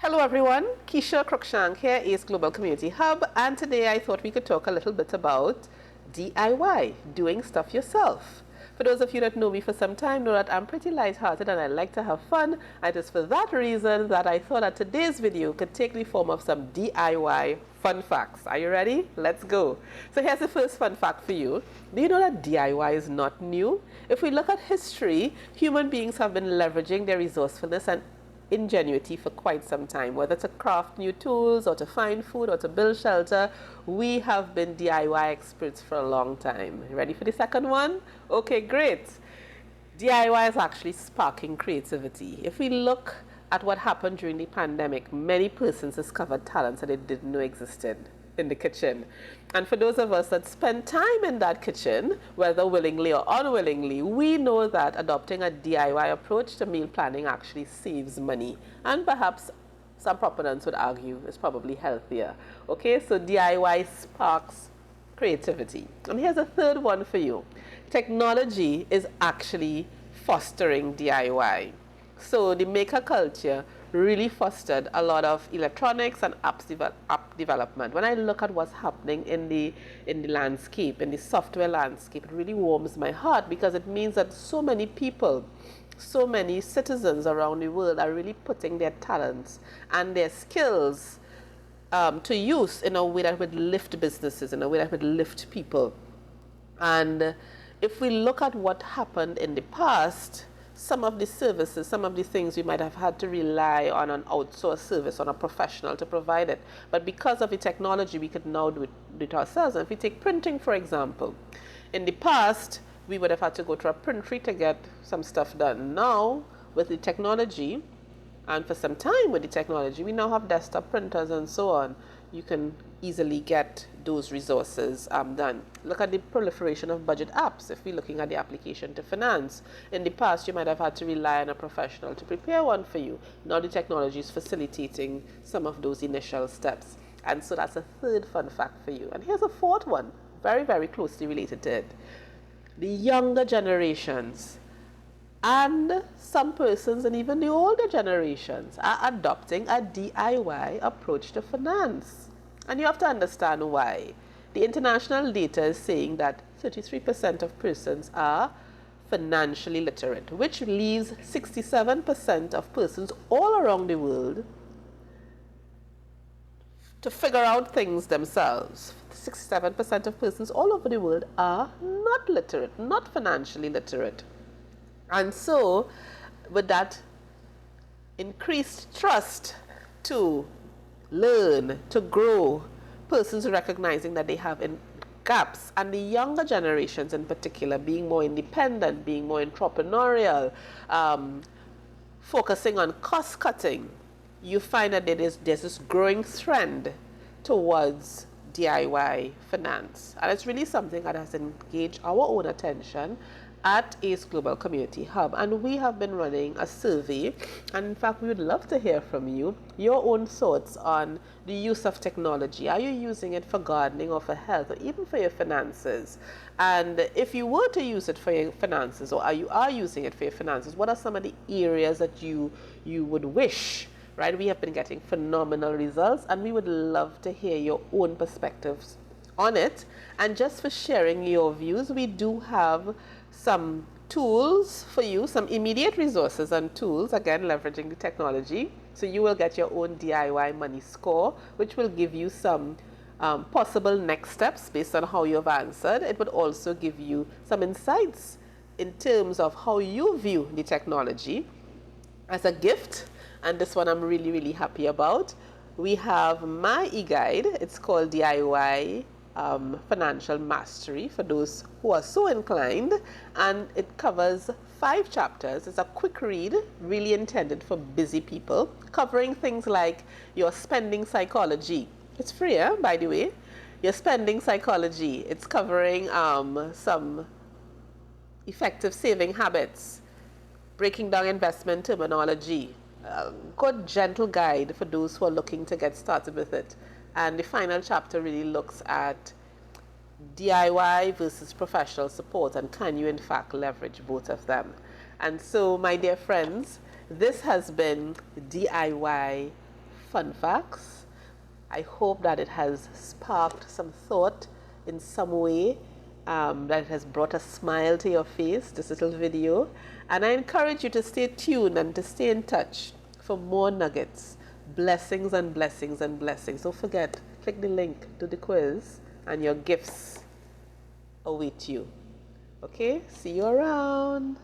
Hello everyone, Keisha Cruikshank here is Global Community Hub, and today I thought we could talk a little bit about DIY, doing stuff yourself. For those of you that know me for some time know that I'm pretty light-hearted and I like to have fun, and it is for that reason that I thought that today's video could take the form of some DIY fun facts. Are you ready? Let's go. So here's the first fun fact for you. Do you know that DIY is not new? If we look at history, human beings have been leveraging their resourcefulness and ingenuity for quite some time. Whether to craft new tools or to find food or to build shelter, we have been DIY experts for a long time. Ready for the second one? Okay, great. DIY is actually sparking creativity. If we look at what happened during the pandemic, many persons discovered talents that they didn't know existed in the kitchen. And for those of us that spend time in that kitchen, whether willingly or unwillingly, we know that adopting a DIY approach to meal planning actually saves money. And perhaps some proponents would argue it's probably healthier. Okay, so DIY sparks creativity. And here's a third one for you. Technology is actually fostering DIY. So the maker culture really fostered a lot of electronics and app development. When I look at what's happening in the landscape, in the software landscape, it really warms my heart, because it means that so many people, so many citizens around the world are really putting their talents and their skills to use in a way that would lift businesses, in a way that would lift people. And if we look at what happened in the past, some of the services, some of the things we might have had to rely on an outsourced service, on a professional to provide it. But because of the technology, we could now do it ourselves. And if we take printing, for example, in the past, we would have had to go to a printry to get some stuff done. Now, with the technology, and for some time with the technology, we now have desktop printers and so on. You can easily get those resources done. Look at the proliferation of budget apps. If we're looking at the application to finance, in the past you might have had to rely on a professional to prepare one for you. Now the technology is facilitating some of those initial steps. And so that's a third fun fact for you. And here's a fourth one, very, very closely related to it. The younger generations and some persons and even the older generations are adopting a DIY approach to finance. And you have to understand why. The international data is saying that 33% of persons are financially literate, which leaves 67% of persons all around the world to figure out things themselves. 67% of persons all over the world are not literate, not financially literate. And so, with that increased trust to learn, to grow, persons recognizing that they have gaps, and the younger generations in particular being more independent, being more entrepreneurial, focusing on cost cutting, you find that there's this growing trend towards DIY finance. And it's really something that has engaged our own attention at ACE Global Community Hub, and we have been running a survey, and in fact we would love to hear from you, your own thoughts on the use of technology. Are you using it for gardening or for health or even for your finances? And if you were to use it for your finances, or you are using it for your finances, what are some of the areas that you would wish? Right, we have been getting phenomenal results, and we would love to hear your own perspectives on it. And just for sharing your views, we do have some tools for you, some immediate resources and tools, again leveraging the technology. So you will get your own DIY money score, which will give you some possible next steps based on how you have answered. It would also give you some insights in terms of how you view the technology as a gift. And this one I'm really, really happy about. We have my e-guide. It's called DIY Financial Mastery for those who are so inclined, and it covers 5 chapters. It's a quick read, really intended for busy people, covering things like your spending psychology. It's free, by the way. Your spending psychology. It's covering some effective saving habits, breaking down investment terminology, good gentle guide for those who are looking to get started with it. And the final chapter really looks at DIY versus professional support, and can you in fact leverage both of them. And so, my dear friends, this has been DIY fun facts. I hope that it has sparked some thought in some way, that it has brought a smile to your face, this little video. And I encourage you to stay tuned and to stay in touch for more nuggets. Blessings and blessings and blessings. Don't forget, click the link to the quiz and your gifts await you. Okay, see you around.